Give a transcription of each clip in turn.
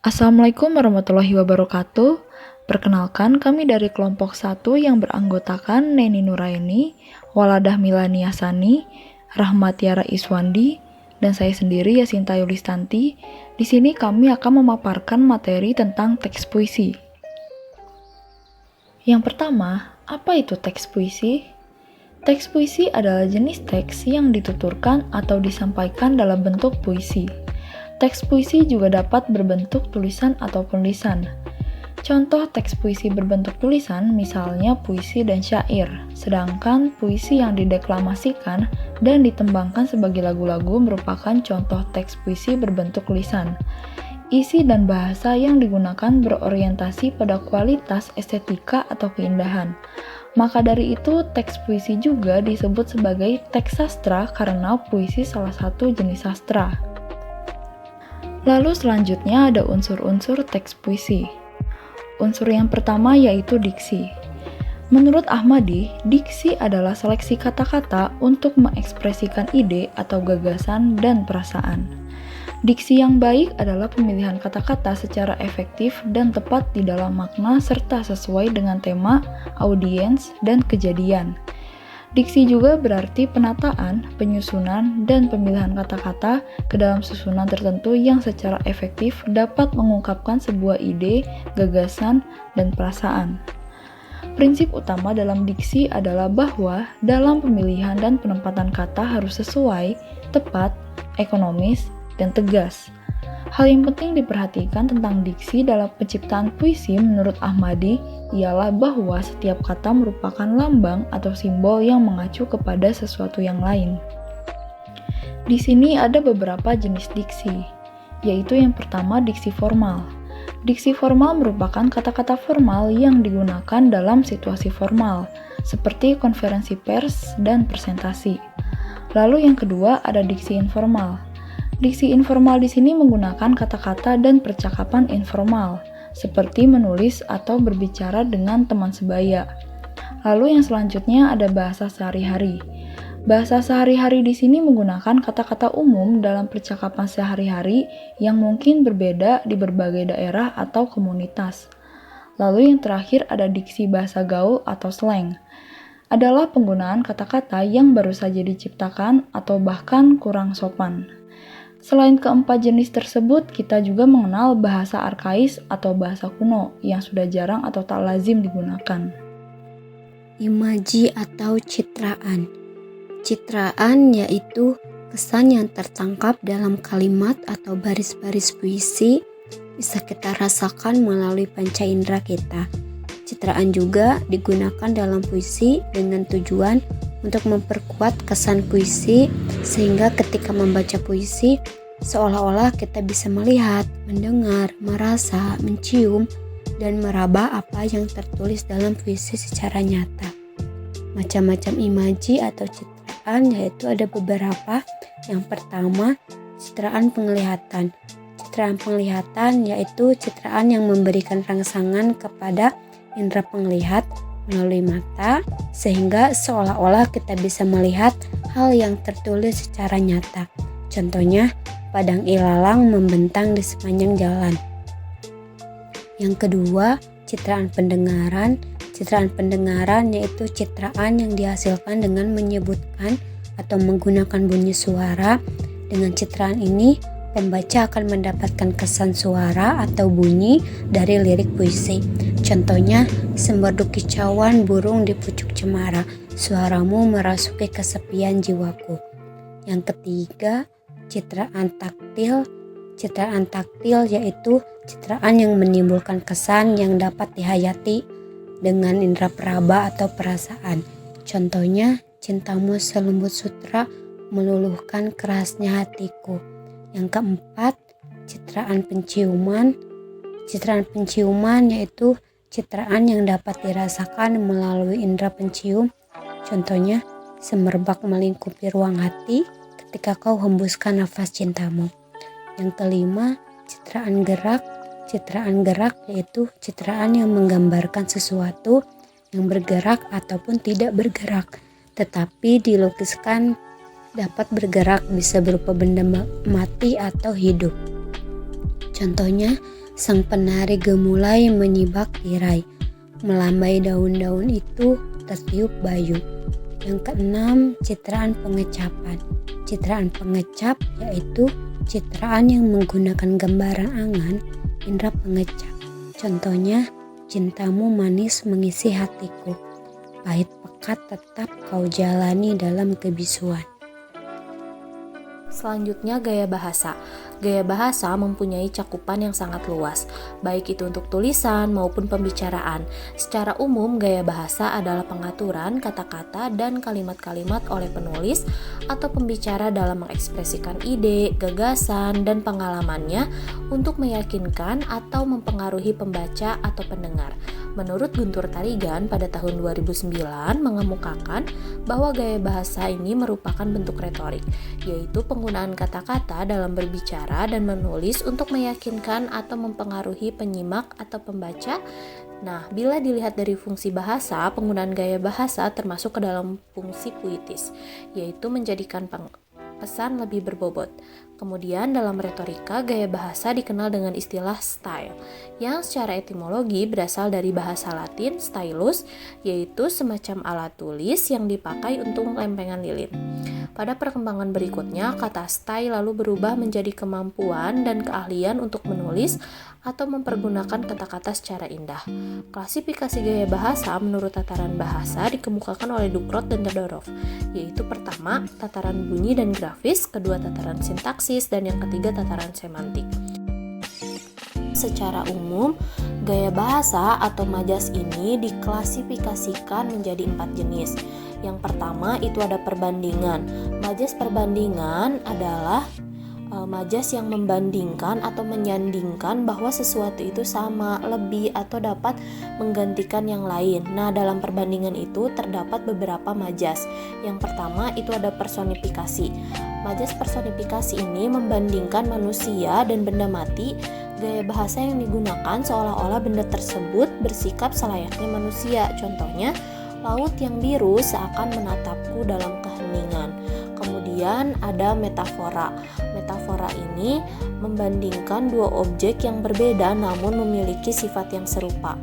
Assalamualaikum warahmatullahi wabarakatuh. Perkenalkan, kami dari kelompok 1 yang beranggotakan Neni Nuraini, Waladah Milani Hasani, Rahmat Tiara Iswandi, dan saya sendiri Yasinta Yulistanti. Di sini kami akan memaparkan materi tentang teks puisi. Yang pertama, apa itu teks puisi? Teks puisi adalah jenis teks yang dituturkan atau disampaikan dalam bentuk puisi. Teks puisi juga dapat berbentuk tulisan ataupun lisan. Contoh teks puisi berbentuk tulisan misalnya puisi dan syair, sedangkan puisi yang dideklamasikan dan ditembangkan sebagai lagu-lagu merupakan contoh teks puisi berbentuk lisan. Isi dan bahasa yang digunakan berorientasi pada kualitas estetika atau keindahan. Maka dari itu, teks puisi juga disebut sebagai teks sastra karena puisi salah satu jenis sastra. Lalu selanjutnya ada unsur-unsur teks puisi. Unsur yang pertama yaitu diksi. Menurut Ahmadi, diksi adalah seleksi kata-kata untuk mengekspresikan ide atau gagasan dan perasaan. Diksi yang baik adalah pemilihan kata-kata secara efektif dan tepat di dalam makna serta sesuai dengan tema, audiens, dan kejadian. Diksi juga berarti penataan, penyusunan, dan pemilihan kata-kata ke dalam susunan tertentu yang secara efektif dapat mengungkapkan sebuah ide, gagasan, dan perasaan. Prinsip utama dalam diksi adalah bahwa dalam pemilihan dan penempatan kata harus sesuai, tepat, ekonomis, dan tegas. Hal yang penting diperhatikan tentang diksi dalam penciptaan puisi menurut Ahmadi ialah bahwa setiap kata merupakan lambang atau simbol yang mengacu kepada sesuatu yang lain. Di sini ada beberapa jenis diksi, yaitu yang pertama diksi formal. Diksi formal merupakan kata-kata formal yang digunakan dalam situasi formal, seperti konferensi pers dan presentasi. Lalu yang kedua ada diksi informal. Diksi informal di sini menggunakan kata-kata dan percakapan informal, seperti menulis atau berbicara dengan teman sebaya. Lalu yang selanjutnya ada bahasa sehari-hari. Bahasa sehari-hari di sini menggunakan kata-kata umum dalam percakapan sehari-hari yang mungkin berbeda di berbagai daerah atau komunitas. Lalu yang terakhir ada diksi bahasa gaul atau slang. Adalah penggunaan kata-kata yang baru saja diciptakan atau bahkan kurang sopan. Selain keempat jenis tersebut, kita juga mengenal bahasa arkais atau bahasa kuno yang sudah jarang atau tak lazim digunakan. Imaji atau citraan. Citraan yaitu kesan yang tertangkap dalam kalimat atau baris-baris puisi bisa kita rasakan melalui panca indera kita. Citraan juga digunakan dalam puisi dengan tujuan untuk memperkuat kesan puisi sehingga ketika membaca puisi seolah-olah kita bisa melihat, mendengar, merasa, mencium, dan meraba apa yang tertulis dalam puisi secara nyata. Macam-macam imaji atau citraan yaitu ada beberapa. Yang pertama, citraan penglihatan. Citraan penglihatan yaitu citraan yang memberikan rangsangan kepada indera penglihat melalui mata sehingga seolah-olah kita bisa melihat hal yang tertulis secara nyata. Contohnya, padang ilalang membentang di sepanjang jalan. Yang kedua, citraan pendengaran. Citraan pendengaran yaitu citraan yang dihasilkan dengan menyebutkan atau menggunakan bunyi suara. Dengan citraan ini, pembaca akan mendapatkan kesan suara atau bunyi dari lirik puisi. Contohnya, semberdu kicauan burung di pucuk cemara, suaramu merasuki kesepian jiwaku. Yang ketiga, citraan taktil. Citraan taktil yaitu citraan yang menimbulkan kesan yang dapat dihayati dengan indera peraba atau perasaan. Contohnya, cintamu selembut sutra meluluhkan kerasnya hatiku. Yang keempat, citraan penciuman. Citraan penciuman yaitu citraan yang dapat dirasakan melalui indera pencium. Contohnya, semerbak melingkupi ruang hati ketika kau hembuskan nafas cintamu. Yang kelima, citraan gerak. Citraan gerak yaitu citraan yang menggambarkan sesuatu yang bergerak ataupun tidak bergerak, tetapi dilukiskan dapat bergerak, bisa berupa benda mati atau hidup. Contohnya, sang penari gemulai menyibak tirai. Melambai daun-daun itu tertiup bayu. Yang keenam, citraan pengecapan. Citraan pengecap yaitu citraan yang menggunakan gambaran angan indera pengecap. Contohnya, cintamu manis mengisi hatiku. Pahit pekat tetap kau jalani dalam kebisuan. Selanjutnya, gaya bahasa. Gaya bahasa mempunyai cakupan yang sangat luas, baik itu untuk tulisan maupun pembicaraan. Secara umum, gaya bahasa adalah pengaturan kata-kata dan kalimat-kalimat oleh penulis atau pembicara dalam mengekspresikan ide, gagasan, dan pengalamannya untuk meyakinkan atau mempengaruhi pembaca atau pendengar. Menurut Guntur Tarigan pada tahun 2009 mengemukakan bahwa gaya bahasa ini merupakan bentuk retorik, yaitu penggunaan kata-kata dalam berbicara dan menulis untuk meyakinkan atau mempengaruhi penyimak atau pembaca. Nah, bila dilihat dari fungsi bahasa, penggunaan gaya bahasa termasuk ke dalam fungsi puitis, yaitu menjadikan pesan lebih berbobot. Kemudian dalam retorika, gaya bahasa dikenal dengan istilah style, yang secara etimologi berasal dari bahasa Latin stylus, yaitu semacam alat tulis yang dipakai untuk lempengan lilin. Pada perkembangan berikutnya, kata style lalu berubah menjadi kemampuan dan keahlian untuk menulis atau mempergunakan kata-kata secara indah. Klasifikasi gaya bahasa menurut tataran bahasa dikemukakan oleh Ducrot dan Todorov, yaitu pertama, tataran bunyi dan grafis, kedua tataran sintaksis, dan yang ketiga tataran semantik. Secara umum, gaya bahasa atau majas ini diklasifikasikan menjadi 4 jenis. Yang pertama itu ada perbandingan. Majas perbandingan adalah majas yang membandingkan atau menyandingkan bahwa sesuatu itu sama, lebih, atau dapat menggantikan yang lain. Nah, dalam perbandingan itu terdapat beberapa majas. Yang pertama itu ada personifikasi. Majas personifikasi ini membandingkan manusia dan benda mati. Gaya bahasa yang digunakan seolah-olah benda tersebut bersikap selayaknya manusia. Contohnya, laut yang biru seakan menatapku dalam keheningan. Kemudian ada metafora. Metafora ini membandingkan dua objek yang berbeda namun memiliki sifat yang serupa.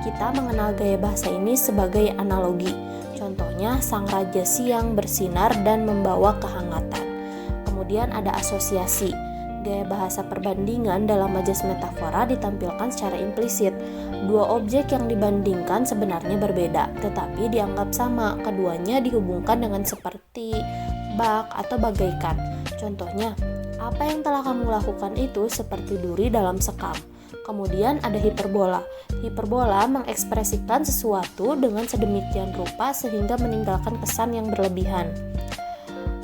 Kita mengenal gaya bahasa ini sebagai analogi. Contohnya, sang raja siang bersinar dan membawa kehangatan. Kemudian ada asosiasi. Gaya bahasa perbandingan dalam majas metafora ditampilkan secara implisit. Dua objek yang dibandingkan sebenarnya berbeda, tetapi dianggap sama. Keduanya dihubungkan dengan seperti, bak, atau bagaikan. Contohnya, apa yang telah kamu lakukan itu seperti duri dalam sekam. Kemudian ada hiperbola. Hiperbola mengekspresikan sesuatu dengan sedemikian rupa sehingga meninggalkan kesan yang berlebihan.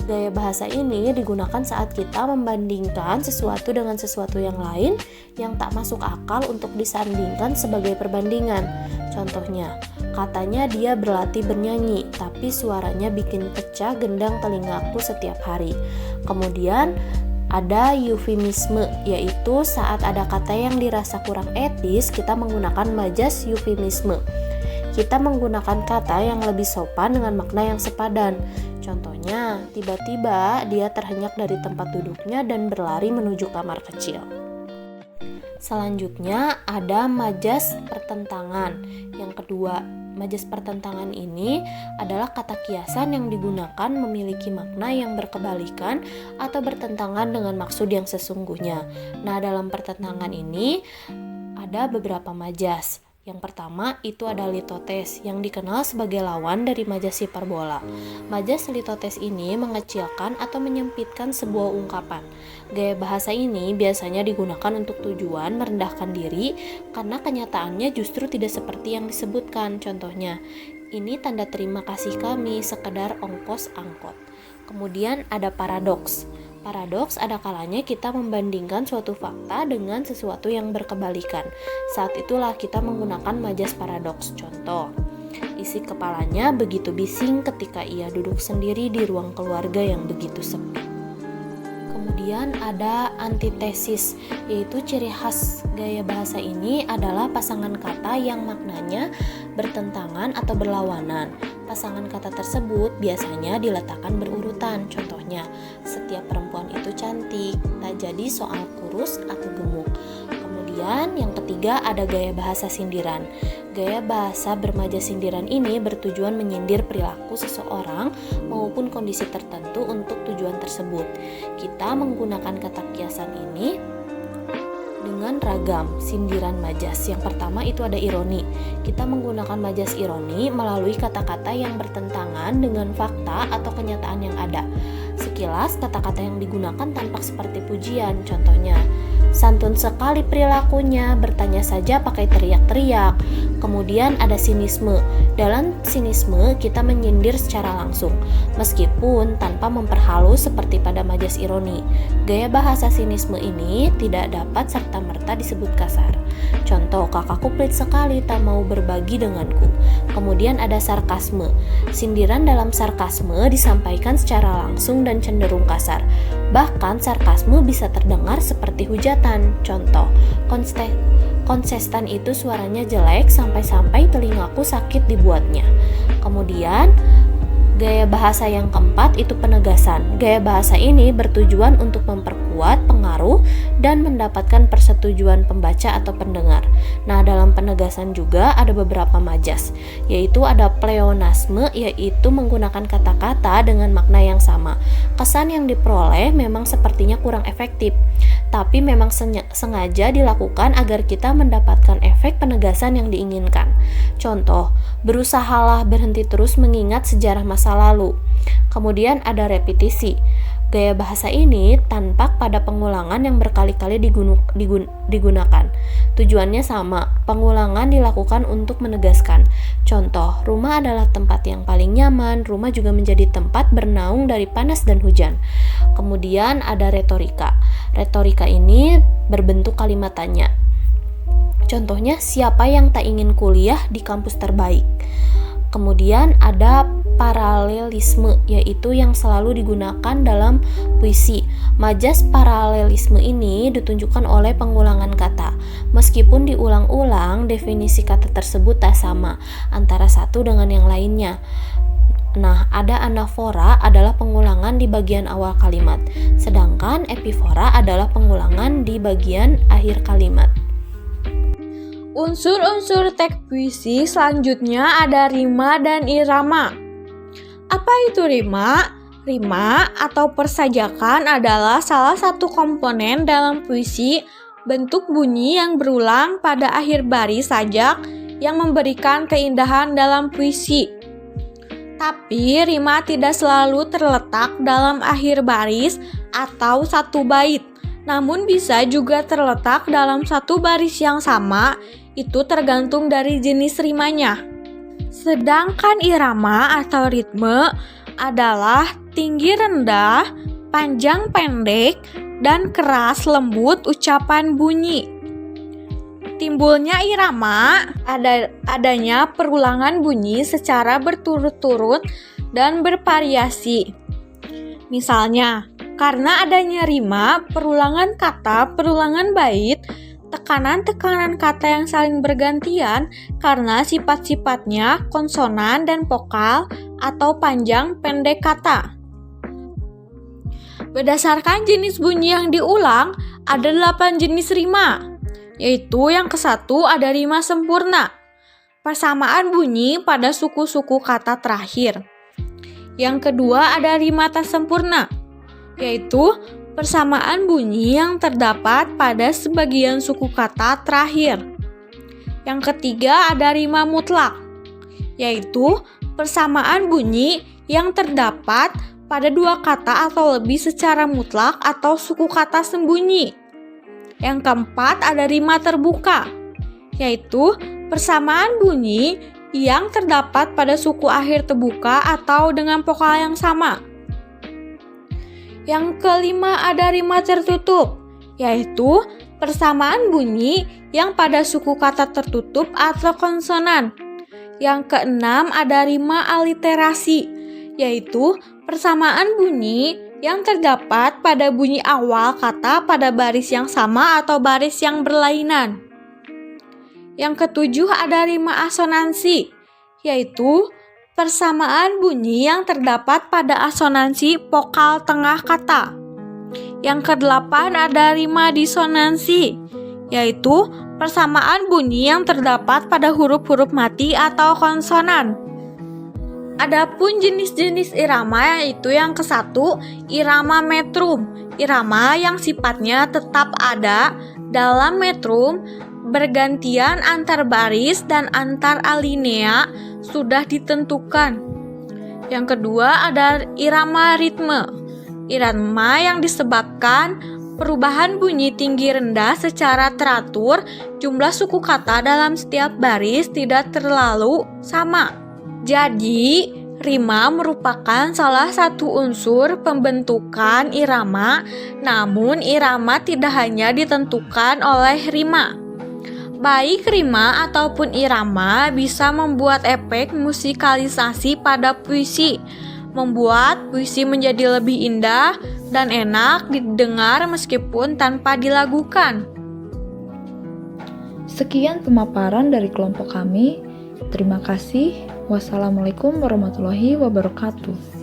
Gaya bahasa ini digunakan saat kita membandingkan sesuatu dengan sesuatu yang lain yang tak masuk akal untuk disandingkan sebagai perbandingan. Contohnya, katanya dia berlatih bernyanyi, tapi suaranya bikin pecah gendang telingaku setiap hari. Kemudian ada eufemisme, yaitu saat ada kata yang dirasa kurang etis, kita menggunakan majas eufemisme. Kita menggunakan kata yang lebih sopan dengan makna yang sepadan. Contohnya, tiba-tiba dia terhenyak dari tempat duduknya dan berlari menuju kamar kecil. Selanjutnya ada majas pertentangan. Yang kedua, majas pertentangan ini adalah kata kiasan yang digunakan memiliki makna yang berkebalikan atau bertentangan dengan maksud yang sesungguhnya. Nah, dalam pertentangan ini ada beberapa majas. Yang pertama itu ada litotes yang dikenal sebagai lawan dari majas hiperbola. Majas litotes ini mengecilkan atau menyempitkan sebuah ungkapan. Gaya bahasa ini biasanya digunakan untuk tujuan merendahkan diri karena kenyataannya justru tidak seperti yang disebutkan. Contohnya, ini tanda terima kasih kami sekedar ongkos angkot. Kemudian ada paradoks. Paradoks ada kalanya kita membandingkan suatu fakta dengan sesuatu yang berkebalikan. Saat itulah kita menggunakan majas paradoks. Contoh, isi kepalanya begitu bising ketika ia duduk sendiri di ruang keluarga yang begitu sepi. Kemudian ada antitesis, yaitu ciri khas gaya bahasa ini adalah pasangan kata yang maknanya bertentangan atau berlawanan. Pasangan kata tersebut biasanya diletakkan berurutan. Contohnya, setiap perempuan itu cantik, tak jadi soal kurus halus atau gemuk. Kemudian yang ketiga ada gaya bahasa sindiran. Gaya bahasa bermajas sindiran ini bertujuan menyindir perilaku seseorang maupun kondisi tertentu untuk tujuan tersebut. Kita menggunakan kata kiasan ini dengan ragam sindiran majas. Yang pertama itu ada ironi. Kita menggunakan majas ironi melalui kata-kata yang bertentangan dengan fakta atau kenyataan yang ada. Sekilas kata-kata yang digunakan tampak seperti pujian. Contohnya, santun sekali perilakunya, bertanya saja pakai teriak-teriak. Kemudian ada sinisme. Dalam sinisme kita menyindir secara langsung, meskipun tanpa memperhalus seperti pada majas ironi. Gaya bahasa sinisme ini tidak dapat serta-merta disebut kasar. Contoh, kakakku pelit sekali, tak mau berbagi denganku. Kemudian ada sarkasme. Sindiran dalam sarkasme disampaikan secara langsung dan cenderung kasar. Bahkan sarkasme bisa terdengar seperti hujatan. Contoh, konsisten itu suaranya jelek sampai-sampai telingaku sakit dibuatnya. Kemudian gaya bahasa yang keempat itu penegasan. Gaya bahasa ini bertujuan untuk memperkuat pengaruh dan mendapatkan persetujuan pembaca atau pendengar. Nah, dalam penegasan juga ada beberapa majas, yaitu ada pleonasme, yaitu menggunakan kata-kata dengan makna yang sama. Kesan yang diperoleh memang sepertinya kurang efektif, tapi memang sengaja dilakukan agar kita mendapatkan efek penegasan yang diinginkan. Contoh, berusahalah berhenti terus mengingat sejarah masa lalu. Kemudian ada repetisi. Gaya bahasa ini tampak pada pengulangan yang berkali-kali digunakan. Tujuannya sama, pengulangan dilakukan untuk menegaskan. Contoh, rumah adalah tempat yang paling nyaman, rumah juga menjadi tempat bernaung dari panas dan hujan. Kemudian ada retorika. Retorika ini berbentuk kalimat tanya. Contohnya, siapa yang tak ingin kuliah di kampus terbaik? Kemudian ada paralelisme, yaitu yang selalu digunakan dalam puisi. Majas paralelisme ini ditunjukkan oleh pengulangan kata. Meskipun diulang-ulang, definisi kata tersebut tak sama antara satu dengan yang lainnya. Nah, ada anafora adalah pengulangan di bagian awal kalimat, sedangkan epifora adalah pengulangan di bagian akhir kalimat. Unsur-unsur teks puisi selanjutnya ada rima dan irama. Apa itu rima? Rima atau persajakan adalah salah satu komponen dalam puisi, bentuk bunyi yang berulang pada akhir baris sajak yang memberikan keindahan dalam puisi. Tapi rima tidak selalu terletak dalam akhir baris atau satu bait, namun bisa juga terletak dalam satu baris yang sama. Itu tergantung dari jenis rimanya. Sedangkan irama atau ritme adalah tinggi rendah, panjang pendek, dan keras lembut ucapan bunyi. Timbulnya irama adanya perulangan bunyi secara berturut-turut dan bervariasi. Misalnya, karena adanya rima, perulangan kata, perulangan bait, tekanan-tekanan kata yang saling bergantian karena sifat-sifatnya konsonan dan vokal atau panjang pendek kata. Berdasarkan jenis bunyi yang diulang, ada 8 jenis rima, yaitu yang ke-1 ada rima sempurna, persamaan bunyi pada suku-suku kata terakhir. Yang kedua ada rima tak sempurna, yaitu persamaan bunyi yang terdapat pada sebagian suku kata terakhir. Yang ketiga ada rima mutlak, yaitu persamaan bunyi yang terdapat pada dua kata atau lebih secara mutlak atau suku kata sembunyi. Yang keempat ada rima terbuka, yaitu persamaan bunyi yang terdapat pada suku akhir terbuka atau dengan vokal yang sama. Yang kelima ada rima tertutup, yaitu persamaan bunyi yang pada suku kata tertutup atau konsonan. Yang keenam ada rima aliterasi, yaitu persamaan bunyi yang terdapat pada bunyi awal kata pada baris yang sama atau baris yang berlainan. Yang ketujuh ada rima asonansi, yaitu persamaan bunyi yang terdapat pada asonansi vokal tengah kata. Yang kedelapan ada rima disonansi, yaitu persamaan bunyi yang terdapat pada huruf-huruf mati atau konsonan. Adapun jenis-jenis irama yaitu yang ke-1, irama metrum. Irama yang sifatnya tetap ada dalam metrum, bergantian antar baris dan antar alinea sudah ditentukan. Yang kedua ada irama ritme. Irama yang disebabkan perubahan bunyi tinggi rendah secara teratur, jumlah suku kata dalam setiap baris tidak terlalu sama. Jadi, rima merupakan salah satu unsur pembentukan irama, namun irama tidak hanya ditentukan oleh rima. Baik rima ataupun irama bisa membuat efek musikalisasi pada puisi, membuat puisi menjadi lebih indah dan enak didengar meskipun tanpa dilagukan. Sekian pemaparan dari kelompok kami. Terima kasih. Wassalamualaikum warahmatullahi wabarakatuh.